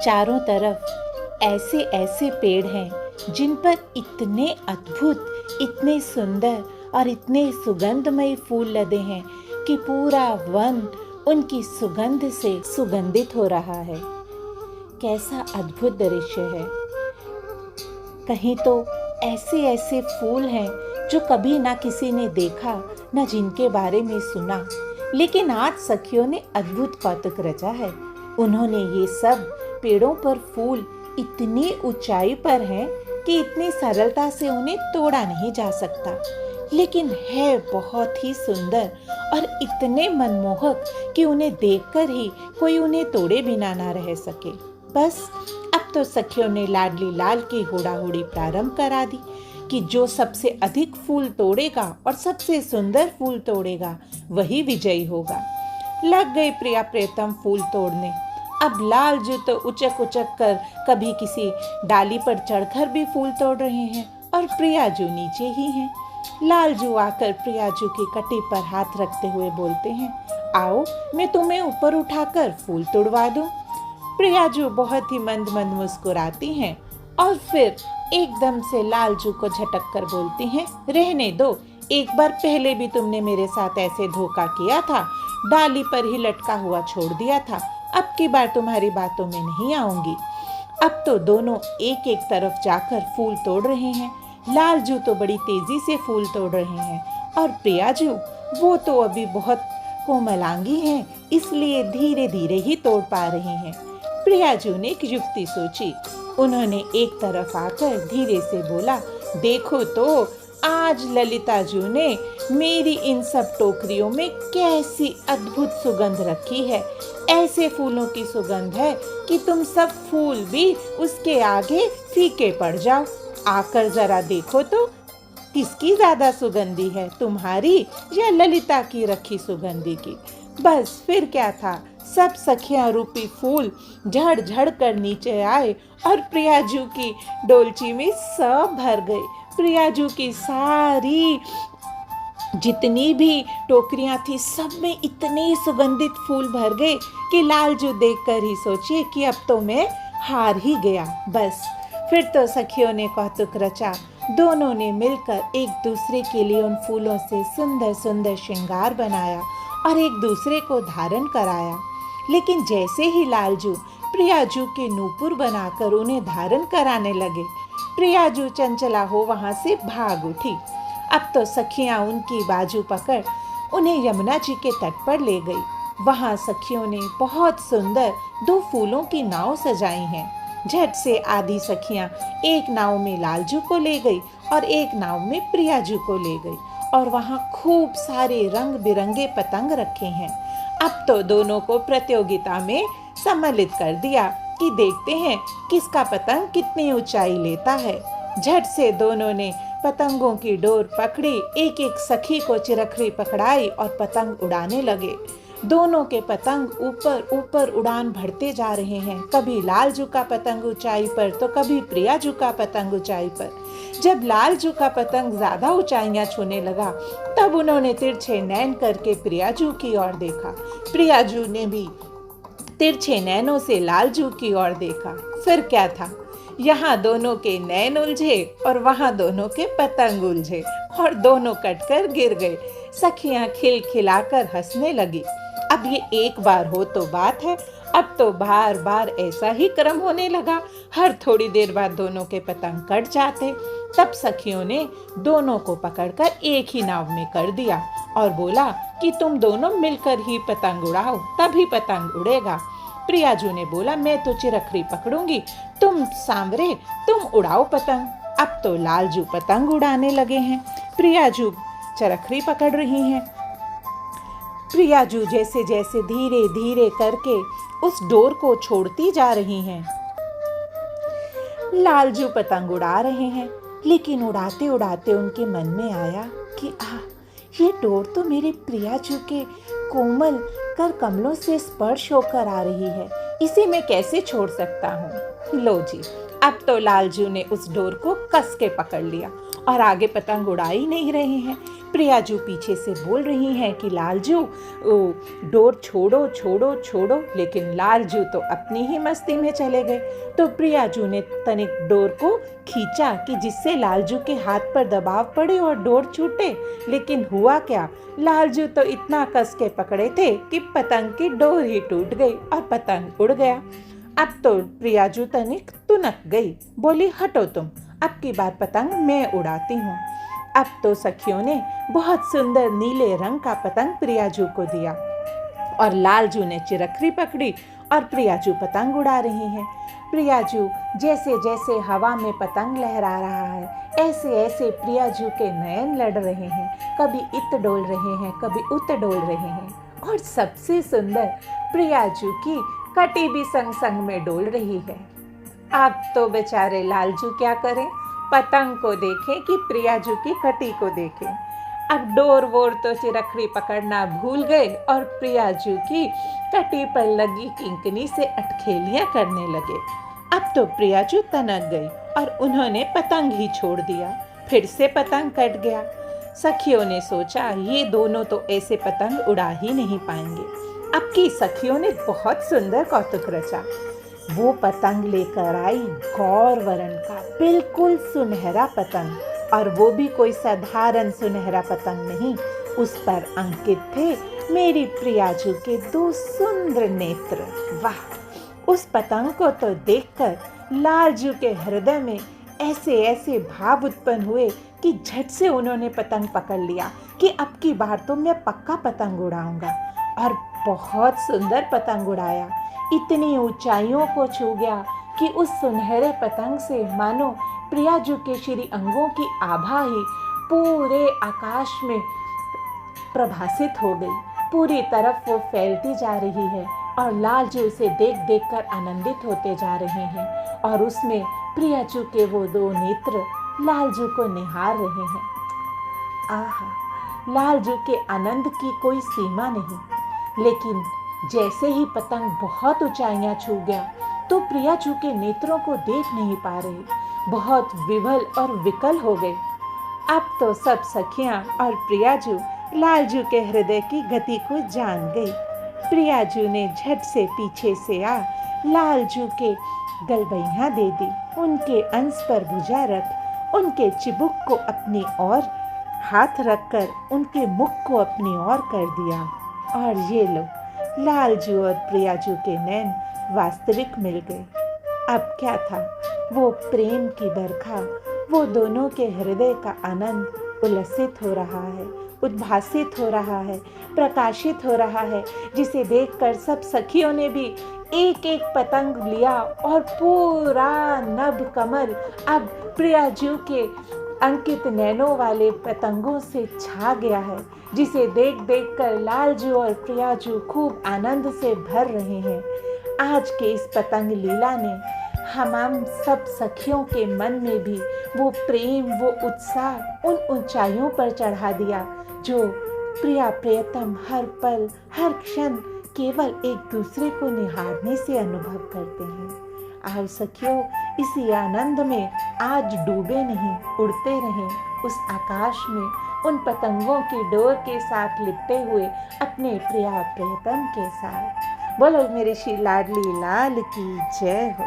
चारों तरफ ऐसे ऐसे पेड़ हैं जिन पर इतने अद्भुत, इतने सुंदर और इतने सुगंधमय फूल लदे हैं कि पूरा वन उनकी सुगंध से सुगंधित हो रहा है। कैसा अद्भुत दृश्य है। कहीं तो ऐसे ऐसे फूल हैं जो कभी ना किसी ने देखा, ना जिनके बारे में सुना, लेकिन आज सखियों ने अद्भुत कौतुक रचा है। उन्होंने ये सब पेड़ों पर फूल इतनी ऊंचाई पर हैं कि इतनी सरलता से उन्हें तोड़ा नहीं जा सकता, लेकिन है बहुत ही सुंदर और इतने मनमोहक कि उन्हें देखकर ही कोई उन्हें तोड़े बिना ना रह सके। बस अब तो सखियों ने लाडली लाल की होड़ाहोड़ी प्रारंभ करा दी कि जो सबसे अधिक फूल तोड़ेगा और सबसे सुंदर फूल तोड़ेगा वही विजयी होगा। लग गए प्रिया प्रियतम फूल तोड़ने। अब लालजू तो उचक उचक कर कभी किसी डाली पर चढ़कर भी फूल तोड़ रहे हैं और प्रियाजू नीचे ही हैं। लालजू आकर प्रियाजू की कटी पर हाथ रखते हुए बोलते हैं, आओ मैं तुम्हें ऊपर उठाकर फूल तोड़वा दूं। प्रियाजू बहुत ही मंद मंद मुस्कुराती हैं और फिर एकदम से लालजू को झटक कर बोलती हैं, रहने दो, एक बार पहले भी तुमने मेरे साथ ऐसे धोखा किया था, डाली पर ही लटका हुआ छोड़ दिया था। अब की बार तुम्हारी बातों में नहीं आऊंगी। अब तो दोनों एक एक तरफ जाकर फूल तोड़ रहे हैं। लालजू तो बड़ी तेजी से फूल तोड़ रहे हैं और प्रियाजू वो तो अभी बहुत कोमलांगी हैं, इसलिए धीरे धीरे ही तोड़ पा रहे हैं। प्रियाजू ने एक युक्ति सोची। उन्होंने एक तरफ आकर धीरे से बोला, देखो तो आज ललिताजू ने मेरी इन सब टोकरियों में कैसी अद्भुत सुगंध रखी है। ऐसे फूलों की सुगंध है कि तुम सब फूल भी उसके आगे फीके पड़ जाओ। आकर जरा देखो तो किसकी ज्यादा सुगंधी है, तुम्हारी या ललिता की रखी सुगंधी की। बस फिर क्या था, सब सखियां रूपी फूल झड़ झड़ कर नीचे आए और प्रियाजू की डोलची में सब भर गए। प्रियाजू की सारी जितनी भी टोकरियां थी सब में इतने सुगंधित फूल भर गए कि लालजू देखकर ही सोचे कि अब तो मैं हार ही गया। बस फिर तो सखियों ने कौतुक रचा। दोनों ने मिलकर एक दूसरे के लिए उन फूलों से सुंदर सुंदर श्रृंगार बनाया और एक दूसरे को धारण कराया। लेकिन जैसे ही लालजू प्रियाजू के नूपुर बनाकर उन्हें धारण कराने लगे, प्रियाजू चंचला हो वहां से भाग उठी। अब तो सखियां उनकी बाजू पकड़ उन्हें यमुना जी के तट पर ले गई। वहां सखियों ने बहुत सुंदर 2 फूलों की नाव सजाई हैं। झट से आधी सखियां एक नाव में लालजू को ले गई और एक नाव में प्रियाजू को ले गई और वहां खूब सारे रंग बिरंगे पतंग रखे हैं। अब तो दोनों को प्रतियोगिता में सम्मिलित कर दिया कि देखते हैं किसका पतंग कितनी ऊंचाई लेता है। झट से दोनों ने पतंगों की डोर पकड़ी, एक एक सखी को चिरखड़ी पकड़ाई और पतंग उड़ाने लगे। दोनों के पतंग ऊपर ऊपर उड़ान भरते जा रहे हैं। कभी लालजू का पतंग ऊंचाई पर तो कभी प्रियाजू का पतंग ऊंचाई पर। जब लालजू का पतंग ज्यादा ऊंचाइयां छूने लगा तब उन्होंने तिरछे नैन करके प्रियाजू की ओर देखा। प्रियाजू ने भी तिरछे नैनों से लालजू की ओर देखा। फिर क्या था, यहाँ दोनों के नैन उलझे और वहाँ दोनों के पतंग उलझे और दोनों कटकर गिर गए। सखियां खिलखिलाकर हंसने लगी। अब ये एक बार हो तो बात है, अब तो बार बार ऐसा ही क्रम होने लगा। हर थोड़ी देर बाद दोनों के पतंग कट जाते। तब सखियों ने दोनों को पकड़कर एक ही नाव में कर दिया और बोला कि तुम दोनों मिलकर ही पतंग उड़ाओ, तभी पतंग उड़ेगा। प्रियाजू ने बोला, मैं तो चिरखड़ी पकड़ूंगी, तुम सांवरे तुम उड़ाओ पतंग। अब तो लालजू पतंग उड़ाने लगे हैं, प्रियाजू चरखड़ी पकड़ रही हैं। प्रियाजू जैसे जैसे धीरे धीरे करके उस डोर को छोड़ती जा रही हैं, लालजू पतंग उड़ा रहे हैं। लेकिन उड़ाते उड़ाते उनके मन में आया कि ये डोर तो मेरे प्रियाजू के कोमल कर कमलों से स्पर्श होकर आ रही है, इसे मैं कैसे छोड़ सकता हूँ। लो जी, अब तो लालजू ने उस डोर को कस के पकड़ लिया और आगे पतंग उड़ा ही नहीं रहे हैं। प्रियाजू पीछे से बोल रही हैं कि लालजू डोर छोड़ो छोड़ो छोड़ो, लेकिन लालजू तो अपनी ही मस्ती में चले गए। तो प्रियाजू ने तनिक डोर को खींचा कि जिससे लालजू के हाथ पर दबाव पड़े और डोर छूटे, लेकिन हुआ क्या, लालजू तो इतना कस के पकड़े थे कि पतंग की डोर ही टूट गई और पतंग उड़ गया। अब तो प्रियाजू तनिक तुनक गई, बोली हटो तुम, अब की बार पतंग मैं उड़ाती हूँ। अब तो सखियों ने बहुत सुंदर नीले रंग का पतंग प्रियाजू को दिया और लालजू ने चिरखरी पकड़ी और प्रियाजू पतंग उड़ा रही हैं। प्रियाजू जैसे जैसे हवा में पतंग लहरा रहा है, ऐसे ऐसे प्रियाजू के नयन लड़ रहे हैं, कभी इत डोल रहे हैं, कभी उत डोल रहे हैं, और सबसे सुंदर प्रियाजू की कटी भी संग संग में डोल रही है। अब तो बेचारे लालजू क्या करें, पतंग को देखें कि प्रियाजू की कटी को देखें। अब डोर वोर तो चिरखड़ी पकड़ना भूल गए और प्रियाजू की कटी पर लगी किंकनी से अटखेलियां करने लगे। अब तो प्रियाजू तनक गई और उन्होंने पतंग ही छोड़ दिया। फिर से पतंग कट गया। सखियों ने सोचा ये दोनों तो ऐसे पतंग उड़ा ही नहीं पाएंगे। अब की सखियों ने बहुत सुंदर कौतुक रचा। वो पतंग लेकर आई गौर वर्ण का बिल्कुल सुनहरा पतंग, और वो भी कोई साधारण सुनहरा पतंग नहीं, उस पर अंकित थे मेरी प्रियाजू के दो सुंदर नेत्र। वाह! उस पतंग को तो देखकर लालजू के हृदय में ऐसे ऐसे भाव उत्पन्न हुए कि झट से उन्होंने पतंग पकड़ लिया कि अब की बार तो मैं पक्का पतंग उड़ाऊंगा, और बहुत सुंदर पतंग उड़ाया। इतनी ऊंचाइयों को छू गया कि उस सुनहरे पतंग से मानो प्रियाजू के श्री अंगों की आभा ही पूरे आकाश में प्रभासित हो गई। पूरी तरफ वो फैलती जा रही है और लालजू उसे देख देख कर आनंदित होते जा रहे हैं, और उसमें प्रियाजू के वो दो नेत्र लालजू को निहार रहे हैं। आहा! लालजू के आनंद की कोई सीमा नहीं। लेकिन जैसे ही पतंग बहुत ऊंचाइयां छू गया तो प्रियाजू के नेत्रों को देख नहीं पा रही, बहुत विवल और विकल हो गए। अब तो सब सखियां और प्रियाजू लालजू के हृदय की गति को जान गई। प्रियाजू ने झट से पीछे से आ लालजू के गलबैया दे दी, उनके अंश पर भुजा रख उनके चिबुक को अपनी ओर हाथ रखकर उनके मुख को अपनी ओर कर दिया, और ये लो लालजू और प्रियाजू के नैन वास्तविक मिल गए। अब क्या था, वो प्रेम की बरखा, वो दोनों के हृदय का आनंद उल्लसित हो रहा है, उद्भासित हो रहा है, प्रकाशित हो रहा है, जिसे देखकर सब सखियों ने भी एक एक पतंग लिया और पूरा नभ कमल अब प्रियाजू के अंकित नैनों वाले पतंगों से छा गया है, जिसे देख देख कर लालजू और प्रियाजू खूब आनंद से भर रहे हैं। आज के इस पतंग लीला ने हम सब सखियों के मन में भी वो प्रेम, वो उत्साह उन ऊंचाइयों पर चढ़ा दिया जो प्रिया प्रियतम हर पल हर क्षण केवल एक दूसरे को निहारने से अनुभव करते हैं। आओ सखियों, इसी आनंद में आज डूबे नहीं, उड़ते रहें उस आकाश में उन पतंगों की डोर के साथ लिपटे हुए अपने प्रिया प्रियतम के साथ। बोलो मेरे श्री लाडली लाल की जय हो।